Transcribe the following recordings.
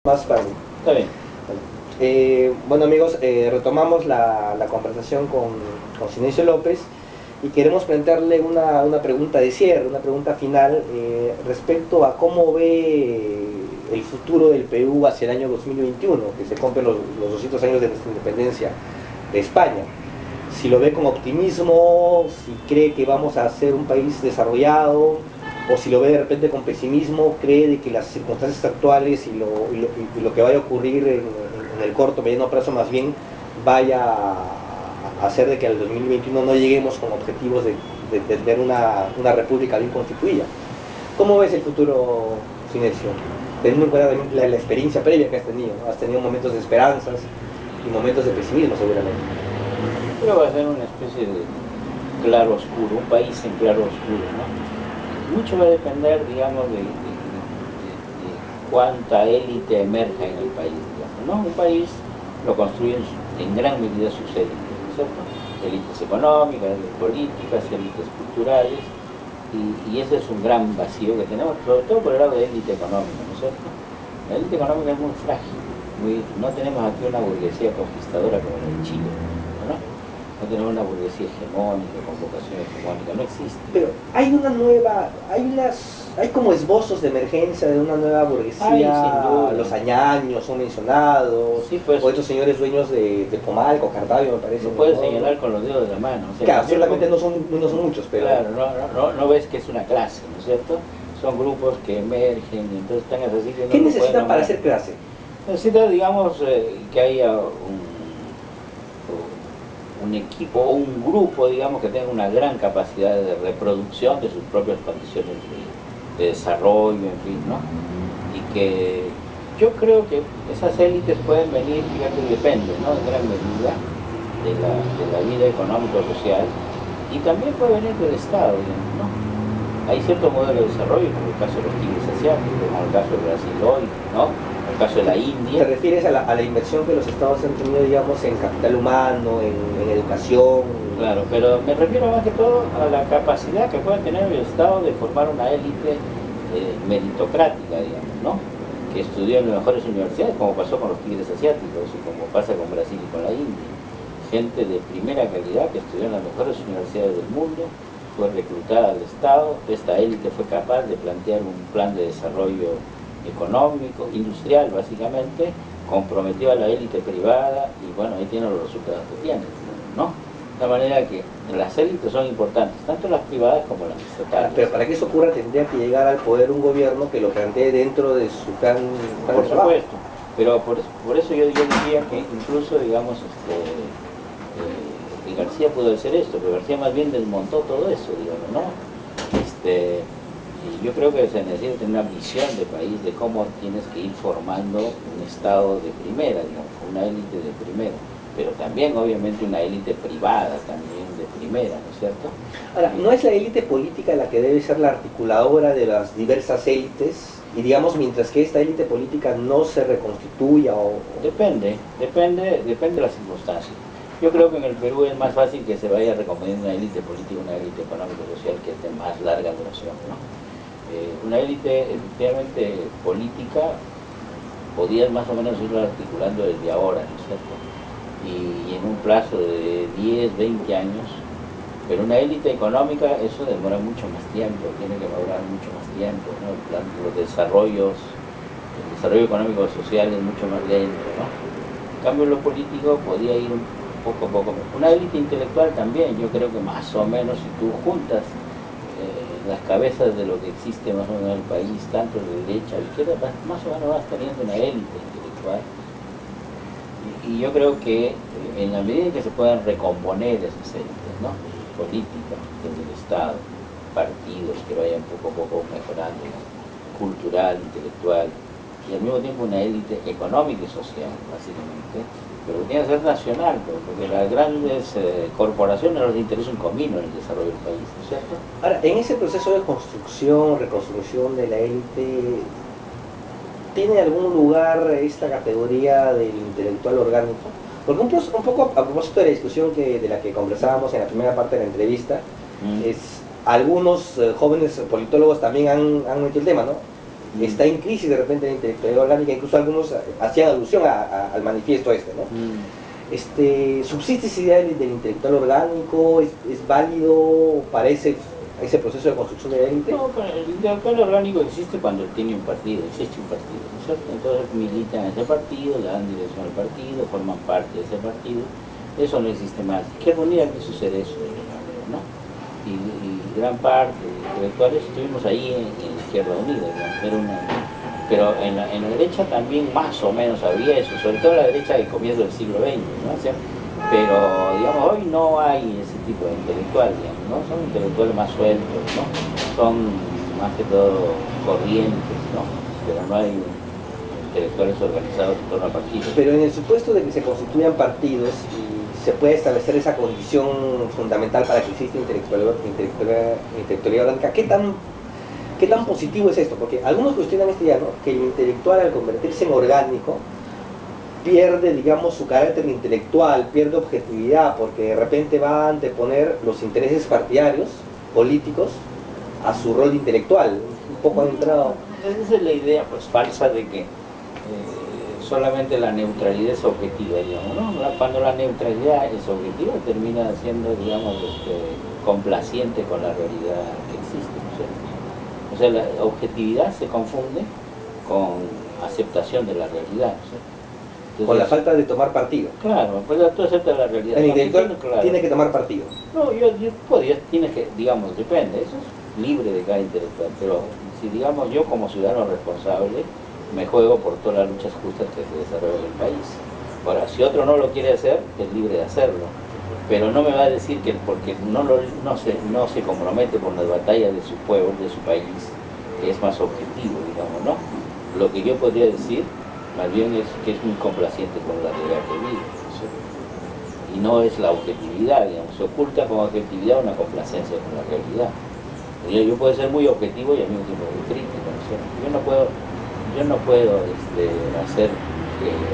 Más para mí. Está bien. Bueno amigos, retomamos la conversación con Sinesio López y queremos plantearle una pregunta de cierre, una pregunta final respecto a cómo ve el futuro del Perú hacia el año 2021, que se cumplen los 200 años de nuestra independencia de España. Si lo ve con optimismo, si cree que vamos a ser un país desarrollado, o si lo ve de repente con pesimismo, cree de que las circunstancias actuales y lo que vaya a ocurrir en el corto, mediano plazo más bien vaya a hacer de que al 2021 no lleguemos con objetivos de tener una república bien constituida. ¿Cómo ves el futuro, Sinesio? Teniendo en cuenta la experiencia previa que has tenido, ¿no? Has tenido momentos de esperanzas y momentos de pesimismo seguramente. Pero va a ser una especie de claro oscuro, un país en claro oscuro, ¿no? Mucho va a depender, digamos, de cuánta élite emerja en el país, digamos, ¿no? Un país lo construyen en gran medida sus élites, ¿no es cierto? Élites económicas, políticas, élites culturales, y ese es un gran vacío que tenemos, sobre todo por el lado de élite económica, ¿no es cierto? La élite económica es muy frágil, no tenemos aquí una burguesía conquistadora como la de Chile, ¿no? No tenemos una burguesía hegemónica, con vocación hegemónica, no existe. Pero hay una nueva, hay como esbozos de emergencia de una nueva burguesía, los Añaños son mencionados, sí, pues, o estos señores dueños de Comalco, Cartavio, me parece. Lo puedes señalar con los dedos de la mano. O sea, claro, solamente no son muchos, pero... Claro, no ves que es una clase, ¿no es cierto? Son grupos que emergen y entonces están así que no. ¿Qué necesitan para ser clase? Necesita, digamos, que haya un equipo o un grupo, digamos, que tenga una gran capacidad de reproducción de sus propias condiciones de desarrollo, en fin, ¿no? Y que yo creo que esas élites pueden venir, fíjate, depende, ¿no? En gran medida de la vida económico-social, y también puede venir del Estado, digamos, ¿no? Hay cierto modelo de desarrollo, como el caso de los tigres asiáticos, como el caso de Brasil hoy, ¿no? El caso de la India. ¿Te refieres a la inversión que los estados han tenido, digamos, en capital humano, en educación? Claro, pero me refiero más que todo a la capacidad que puede tener el Estado de formar una élite meritocrática, digamos, ¿no? Que estudió en las mejores universidades, como pasó con los tigres asiáticos y como pasa con Brasil y con la India. Gente de primera calidad que estudió en las mejores universidades del mundo, fue reclutada al Estado, esta élite fue capaz de plantear un plan de desarrollo económico, industrial básicamente, comprometió a la élite privada y bueno, ahí tienen los resultados que tienen, ¿no? De manera que las élites son importantes, tanto las privadas como las estatales. Pero para que eso ocurra tendría que llegar al poder un gobierno que lo plantee dentro de su plan de Por supuesto, pero por eso yo diría que incluso, digamos, y García pudo hacer esto, pero García más bien desmontó todo eso, digamos, ¿no? Y yo creo que se necesita tener una visión de país de cómo tienes que ir formando un Estado de primera, digamos, una élite de primera, pero también obviamente una élite privada también de primera, ¿no es cierto? Ahora, ¿no es la élite política la que debe ser la articuladora de las diversas élites? Y digamos, mientras que esta élite política no se reconstituya o... Depende de las circunstancias. Yo creo que en el Perú es más fácil que se vaya recomponiendo una élite política, una élite económico-social que es de más larga duración, ¿no? Una élite efectivamente política podías más o menos irlo articulando desde ahora, ¿no es cierto? Y en un plazo de 10, 20 años, pero una élite económica eso demora mucho más tiempo, tiene que madurar mucho más tiempo, ¿no? El desarrollo económico social es mucho más lento, ¿no? En cambio lo político podía ir poco a poco. Una élite intelectual también, yo creo que más o menos si tú juntas las cabezas de lo que existe más o menos en el país, tanto de derecha a izquierda, más o menos vas teniendo una élite intelectual. Y yo creo que en la medida en que se puedan recomponer esas élites, ¿no? Políticas, desde el Estado, partidos que vayan poco a poco mejorando, ¿no? Cultural, intelectual, y al mismo tiempo una élite económica y social, básicamente, pero tiene que ser nacional, porque las grandes corporaciones no les interesa un comino en el desarrollo del país, ¿no es cierto? Ahora, en ese proceso de construcción, reconstrucción de la élite, ¿tiene algún lugar esta categoría del intelectual orgánico? Porque un poco a propósito de la discusión de la que conversábamos en la primera parte de la entrevista, algunos jóvenes politólogos también han metido el tema, ¿no? está en crisis de repente la intelectualidad orgánica, incluso algunos hacían alusión al manifiesto este, ¿no? ¿Subsiste esa idea del intelectual orgánico? ¿Es válido para ese proceso de construcción de la élite? No, el intelectual orgánico existe cuando tiene un partido, existe un partido, ¿no es cierto? Entonces militan en ese partido, le dan dirección al partido, forman parte de ese partido. Eso no existe más. ¿Qué unidad que sucede eso? ¿No? Y gran parte de intelectuales estuvimos ahí en la Izquierda Unida, pero en la derecha también más o menos había eso, sobre todo en la derecha del comienzo del siglo XX, ¿no? O sea, pero digamos hoy no hay ese tipo de intelectual, digamos, ¿no? Son intelectuales más sueltos, ¿no? Son más que todo corrientes, ¿no? Pero no hay intelectuales organizados en torno a partidos. Pero en el supuesto de que se constituyan partidos y se puede establecer esa condición fundamental para que exista intelectualidad orgánica, ¿qué tan positivo es esto? Porque algunos cuestionan esta idea, ¿no? Que el intelectual, al convertirse en orgánico, pierde, digamos, su carácter intelectual, pierde objetividad, porque de repente va a anteponer los intereses partidarios, políticos, a su rol intelectual. Un poco han entrado. Esa es la idea pues falsa de que solamente la neutralidad es objetiva, digamos, ¿no? Cuando la neutralidad es objetiva termina siendo, digamos, complaciente con la realidad que existe, ¿no es cierto? O sea, la objetividad se confunde con aceptación de la realidad, ¿no es cierto? Entonces, con la falta de tomar partido. Claro, pues tú aceptas la realidad. El intelectual tiene que tomar partido. No, tienes que, digamos, depende, eso es libre de cada intelectual, pero si, digamos, yo como ciudadano responsable me juego por todas las luchas justas que se desarrollan en el país. Ahora, si otro no lo quiere hacer, es libre de hacerlo, pero no me va a decir que porque no se compromete con las batallas de su pueblo, de su país, que es más objetivo, digamos, ¿no? Lo que yo podría decir, más bien, es que es muy complaciente con la realidad que vive, ¿sí? Y no es la objetividad, digamos, se oculta con objetividad una complacencia con la realidad. Yo puedo ser muy objetivo y al mismo tiempo muy crítico, ¿no? Yo no puedo hacer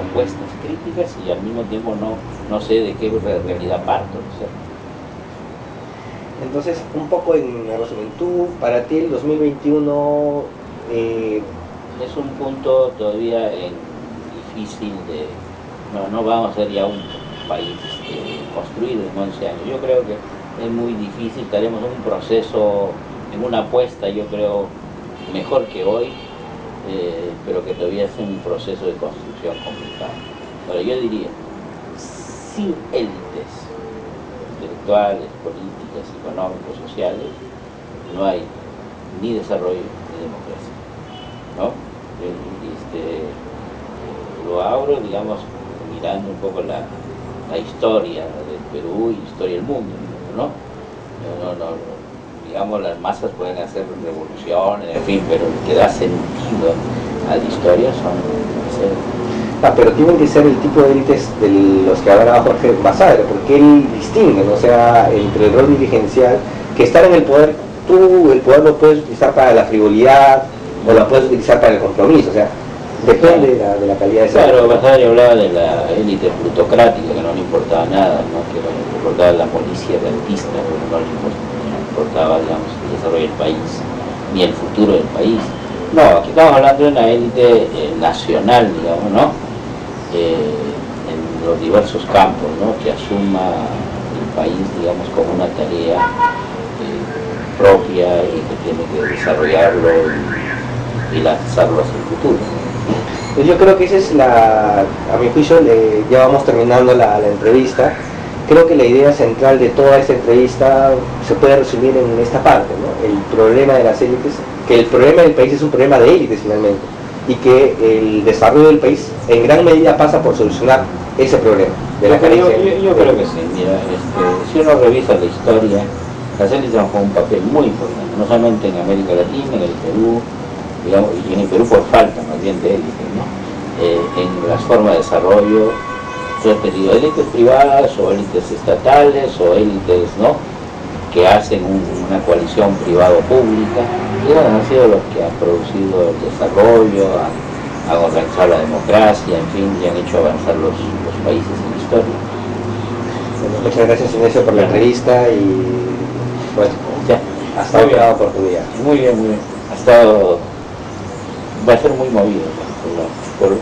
apuestas críticas y al mismo tiempo no sé de qué realidad parto, ¿no? Entonces, un poco en resumen, para ti el 2021 es un punto todavía difícil de... No vamos a ser ya un país construido en 11 años. Yo creo que es muy difícil, estaremos en un proceso, en una apuesta, yo creo, mejor que hoy, pero que todavía es un proceso de construcción complicado. Pero yo diría, sin élites intelectuales, políticas, económicos, sociales, no hay ni desarrollo ni democracia, ¿no? Lo abro, digamos, mirando un poco la historia del Perú y historia del mundo, ¿no? Digamos, las masas pueden hacer revoluciones, en fin, pero el que da sentido a la historia pero tienen que ser el tipo de élites de los que hablaba Jorge Basadre, porque él distingue, ¿no? O sea, entre el rol dirigencial, que estar en el poder, el poder lo puedes utilizar para la frivolidad o lo puedes utilizar para el compromiso, o sea, depende de la calidad de esa. Claro, Basadre hablaba de la élite plutocrática, que no le importaba nada, ¿no? Que le importaba la policía rentista, pero no le importaba, digamos, el desarrollo del país, ni el futuro del país. No, aquí estamos hablando de una élite nacional, digamos, ¿no? En los diversos campos, ¿no? Que asuma el país, digamos, como una tarea propia y que tiene que desarrollarlo y lanzarlo hacia el futuro. Pues yo creo que esa es a mi juicio, ya vamos terminando la entrevista. Creo que la idea central de toda esta entrevista se puede resumir en esta parte, ¿no? El problema de las élites, que el problema del país es un problema de élites finalmente, y que el desarrollo del país en gran medida pasa por solucionar ese problema de la carencia. Yo creo que sí, mira, si uno revisa la historia, las élites han jugado un papel muy importante, no solamente en América Latina, en el Perú, digamos, y en el Perú por falta más bien de élites, ¿no? En las formas de desarrollo. Yo he tenido élites privadas o élites estatales o élites, ¿no?, que hacen una coalición privado-pública, y han sido los que han producido el desarrollo, han organizado la democracia, en fin, y han hecho avanzar los países en la historia. Bueno, muchas gracias, Inesio, por la entrevista y bueno, hasta otra oportunidad. Muy bien, muy bien. Ha estado va a ser muy movido, ¿no? por